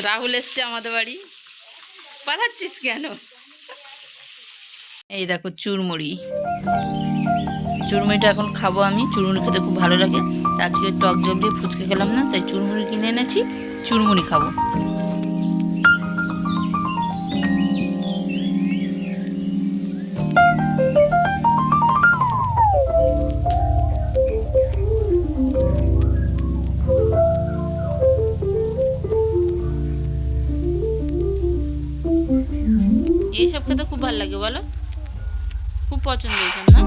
রাহুল এসছে আমাদের বাড়ি। পালাচ্ছিস কেন? এই দেখো চুরমুড়ি, চুরমুড়িটা এখন খাবো আমি। চুরমুড়ি খেতে খুব ভালো লাগে। আজকে টক জল দিয়ে ফুচকা খেলাম না, তাই চুরমুড়ি কিনে এনেছি, চুরমুড়ি খাবো। এইসব খেতে খুব ভালো লাগে বলো, খুব পছন্দ এইসব না?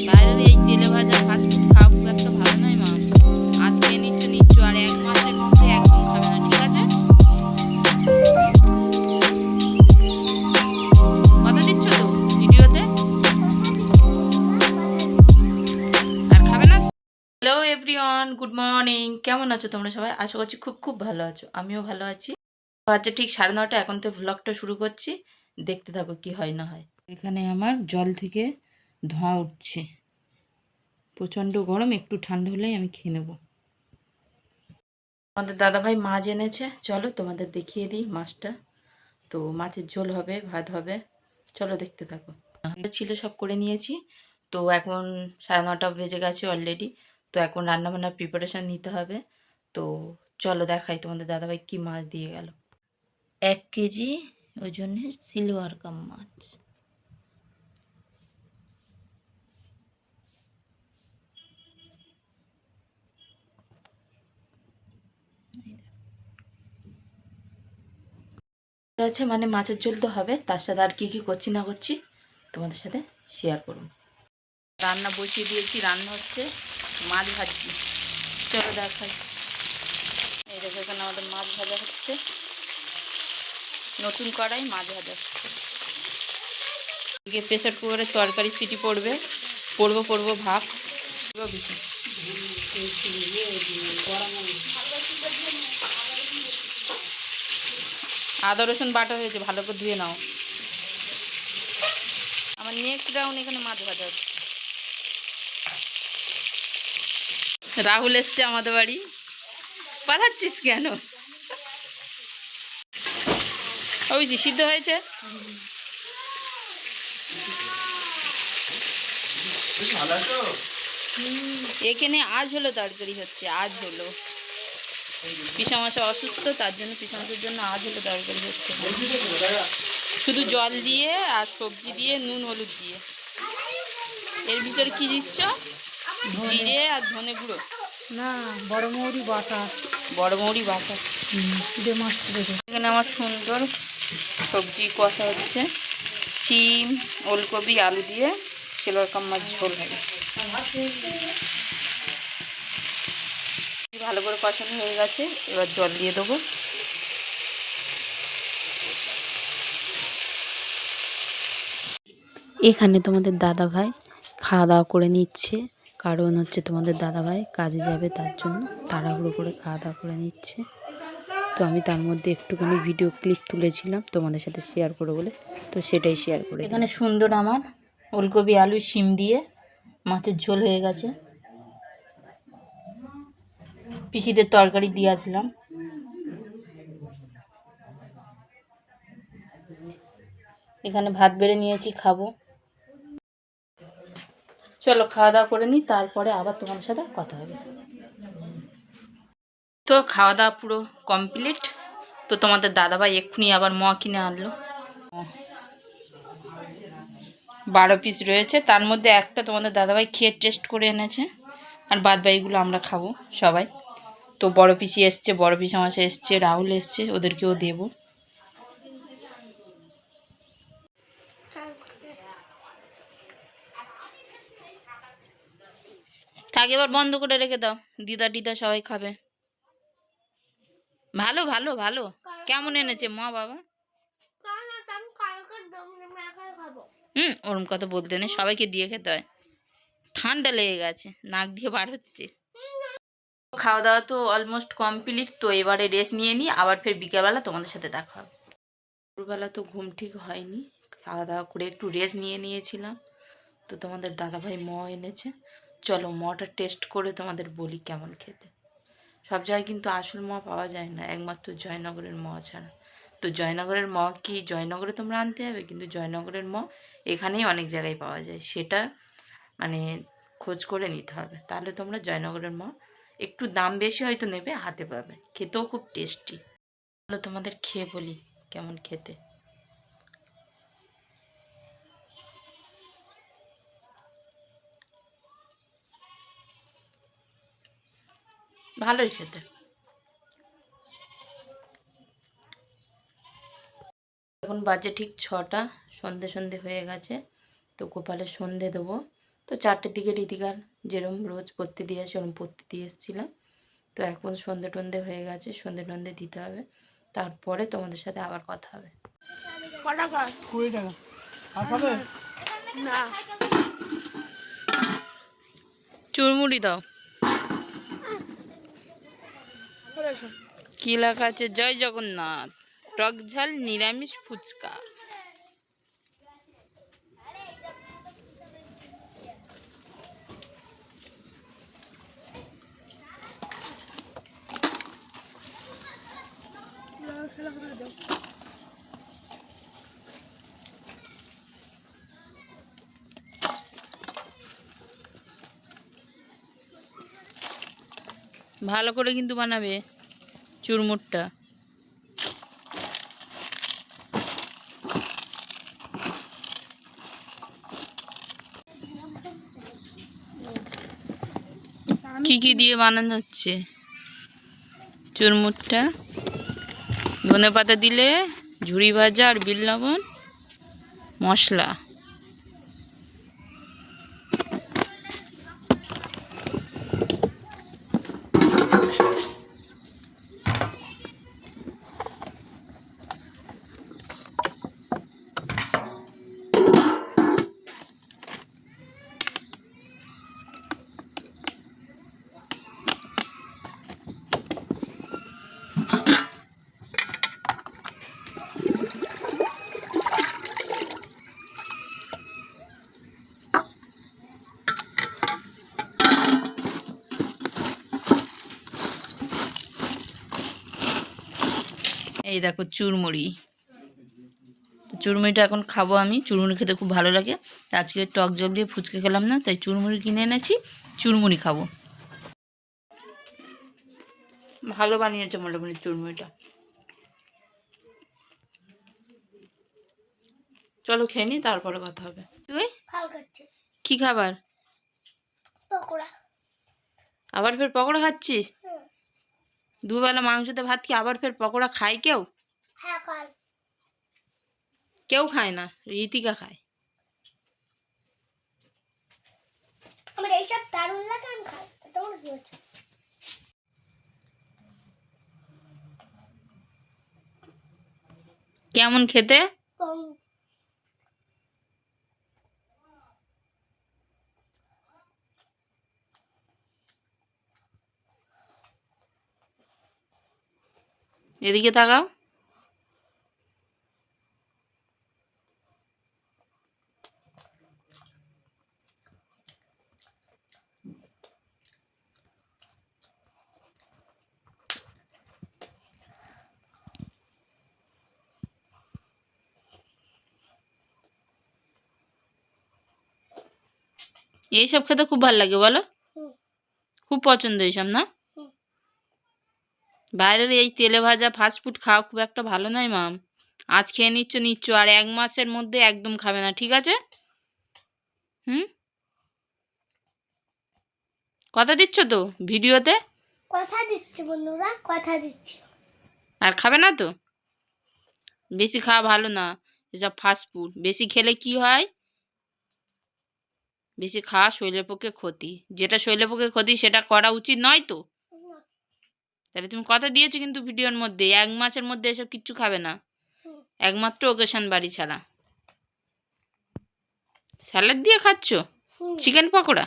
বাইরের এই তেলে ভাজা ফাস্টফুড খাওয়া খুব একটা ভালো নয় মা। আজকে নিচ্ছ আর 1 মাসের মধ্যে একদম খাবে না, ঠিক আছে? কথা দিচ্ছ তো ভিডিওতে? আর খাবে না? Hello everyone, good morning. কেমন আছো তোমরা সবাই? আশা করছি খুব খুব ভালো আছো, আমিও ভালো আছি। আচ্ছা, ঠিক 9:30 এখন তো ভ্লগটা শুরু করছি, দেখতে থাকো কি হয় না হয়। এখানে আমার জল থেকে ধোঁয়া উঠছে, প্রচণ্ড গরম, একটু ঠান্ডা হলেই আমি খেয়ে নেবো। আমাদের দাদাভাই মাছ এনেছে, চলো তোমাদের দেখিয়ে দিই মাছটা। তো মাছের ঝোল হবে, ভাত হবে, চলো দেখতে থাকো। ছিল সব করে নিয়েছি। তো এখন 9:30 বেজে গেছে অলরেডি। তো এখন রান্নাবান্নার প্রিপারেশান নিতে হবে। তো চলো দেখাই তোমাদের দাদাভাই কি মাছ দিয়ে গেল। 1 কেজি ওজনে সিলভার কাপ মাছ। আছে মানে মাছের ঝোল তো হবে, তার সাথে আর কি কি করছি না করছি তোমাদের সাথে শেয়ার করুন। রান্না বসিয়ে দিয়েছি, রান্না হচ্ছে, মাছ ভাজছি, চলো দেখাই। এই দেখো এখানে আমাদের মাছ ভাজা হচ্ছে, নতুন কড়াই মাছ ভাজা হচ্ছে। এদিকে প্রেসার কুকারে তরকারি সিটি পড়বে, পড়বো ভাপ। আদা রসুন বাটা হয়েছে, ভালো করে ধুয়ে নাও। আমার নেক্সট রাউন্ড এখানে মাছ ভাজা হচ্ছে। রাহুল এসছে আমাদের বাড়ি। পালাচ্ছিস কেন? ওই যে সিদ্ধ হয়েছে। এখানে আজ হলো তরকারি হচ্ছে, আজ হলো পিসামশা অসুস্থ, তার জন্য পিসামশার জন্য আজ হলো তরকারি হচ্ছে, শুধু জল দিয়ে আর সবজি দিয়ে, নুন হলুদ দিয়ে। এর ভিতরে কি দিচ্ছ? জিরে আর ধনে গুঁড়ো না, বড় মৌরি বাটা। বড় মৌরি বাটা। এখানে আমার সুন্দর সবজি কষা হচ্ছে, শিম, ওলকপি, আলু দিয়ে সিলভার কাপ মাছ ঝোল হবে। ভালো করে কষানো হয়ে গেছে, এবার জল দিয়ে দেবো। এখানে তোমাদের দাদা ভাই খাওয়া দাওয়া করে নিচ্ছে, কারণ হচ্ছে তোমাদের দাদা ভাই কাজে যাবে, তার জন্য তাড়াহুড়ো করে খাওয়া দাওয়া করে নিচ্ছে। তো আমি তার মধ্যে একটুখানি ভিডিও ক্লিপ তুলেছিলাম তোমাদের সাথে শেয়ার করবো বলে, তো সেটাই শেয়ার করে। এখানে সুন্দর আমার ওলকপি, আলু, শিম দিয়ে মাছের ঝোল হয়ে গেছে। পিসিদের তরকারি দিয়ে আসলাম। এখানে ভাত বেড়ে নিয়েছি, খাবো। চলো খাওয়া দাওয়া করে নিই, তারপরে আবার তোমাদের সাথে কথা হবে। তো খাওয়া দাওয়া পুরো কমপ্লিট। তো তোমাদের দাদাভাই এক্ষুনি আবার কিনে আনলো। 12 পিস রয়েছে, তার মধ্যে একটা তোমাদের দাদাভাই খেয়ে টেস্ট করে এনেছে, আর বাদ বাকিগুলো আমরা খাবো সবাই। তো বড় পিসি এসছে, বড় পিসি আমার এসছে, রাহুল এসছে, ওদেরকেও দেবো। থাক, এবার বন্ধ করে রেখে দাও, দিদা টিদা সবাই খাবে। ভালো ভালো ভালো। কেমন এনেছে মা বাবা? ওরম কথা বলতে নেই, সবাইকে দিয়ে খেতে হয়। ঠান্ডা লেগে গেছে, নাক দিয়ে বার হচ্ছে। খাওয়া দাওয়া তো অলমোস্ট কমপ্লিট। তো এবারে রেস্ট নিয়ে নিই, আবার ফের বিকেলবেলা তোমাদের সাথে দেখা হবে। দুপুরবেলা তো ঘুম ঠিক হয়নি, খাওয়া দাওয়া করে একটু রেস্ট নিয়েছিলাম। তো তোমাদের দাদাভাই এনেছে, চলো মটা টেস্ট করে তোমাদের বলি কেমন খেতে। সব জায়গায় কিন্তু আসল মোয়া পাওয়া যায় না, একমাত্র জয়নগরের মোয়া ছাড়া। তো জয়নগরের মোয়া কি জয়নগরে তোমরা আনতে হবে, কিন্তু জয়নগরের মোয়া এখানেই অনেক জায়গায় পাওয়া যায়, সেটা মানে খোঁজ করে নিতে হবে, তাহলে তোমরা জয়নগরের মোয়া একটু দাম বেশি হয়তো নেবে, হাতে পাবে, খেতেও খুব টেস্টি। তাহলে তোমাদের খেয়ে বলি কেমন খেতে। ভালোই খেতে। এখন বাজে ঠিক 6টা, সন্ধে সন্ধে হয়ে গেছে। তো গোপালের সন্ধে দেবো। তো 4টের দিকে রীতিকার যেরম রোজ পড়তে দিয়ে আসে ওরম পড়তে দিয়ে এসেছিলাম। তো এখন সন্ধে টন্ধে হয়ে গেছে, সন্ধে টন্ধে দিতে হবে, তারপরে তোমাদের সাথে আবার কথা হবে। চুরমুড়ি দাও। কি লেখা আছে? জয় জগন্নাথ, টক ঝাল নিরামিষ ফুচকা। ভালো করে কিন্তু বানাবে চুরমুরটা। কি কি দিয়ে বানানো হচ্ছে চুরমুরটা? ধনে পাতা দিলে, ঝুড়ি ভাজা আর বিট লবণ, মশলা। এই দেখো চুরমুড়ি। চুরমুড়িটা এখন খাবো আমি। চুরমুড়ি খেতে খুব ভালো লাগে। আজকে টক জল দিয়ে ফুচকা খেলাম না, তাই চুরমুড়ি কিনে এনেছি, চুরমুড়ি খাবো। ভালো বানিয়েছে মোটামুটি চুরমুড়িটা। চলো খেয়ে নি, তারপরে কথা হবে। তুই কি খাবার? আবার ফের পকোড়া খাচ্ছিস? দুবেলা মাংসতে ভাত কি আবার ফের পকোড়া খায় কেউ? কেউ খায় না, রীতিকা খায়। কেমন খেতে? এদিকে তাকাও। এইসব খেতে খুব ভালো লাগে বলো? খুব পছন্দ এইসব না? বাইরের এই তেলে ভাজা ফাস্টফুড খাওয়া খুব একটা ভালো নয় মাম। আজ খেয়ে নিচ্ছ, আর 1 মাসের মধ্যে একদম খাবে না, ঠিক আছে? হুম, কথা দিচ্ছ তো ভিডিওতে? কথা দিচ্ছি বন্ধুরা, কথা দিচ্ছি। আর খাবে না তো? বেশি খাওয়া ভালো না এসব ফাস্টফুড। বেশি খেলে কি হয়? বেশি খাওয়া শরীরের পক্ষে ক্ষতি। যেটা শরীরের পক্ষে ক্ষতি সেটা করা উচিত নয় তো। তাহলে তুমি কথা দিয়েছো কিন্তু ভিডিওর মধ্যে 1 মাসের মধ্যে এসব কিচ্ছু খাবে না, একমাত্র ওকেশন বাড়ি ছাড়া। স্যালাড দিয়ে খাচ্ছ চিকেন পকোড়া?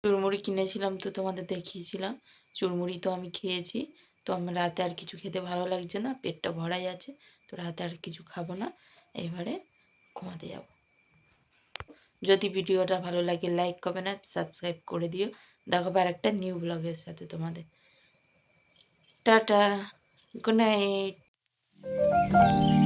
চুরমুড়ি কিনেছিলাম তো তোমাদের দেখিয়েছিলাম। চুরমুড়ি তো আমি খেয়েছি। তো আমার রাতে আর কিছু খেতে ভালো লাগছে না, পেটটা ভরাই আছে। তো রাতে আর কিছু খাবো না, এবারে ঘুমাতে যাব। যদি ভিডিওটা ভালো লাগে লাইক কমেন্ট আর সাবস্ক্রাইব করে দিও। দেখাবো আর একটা নিউ ব্লগের সাথে তোমাদের। Tata, good night.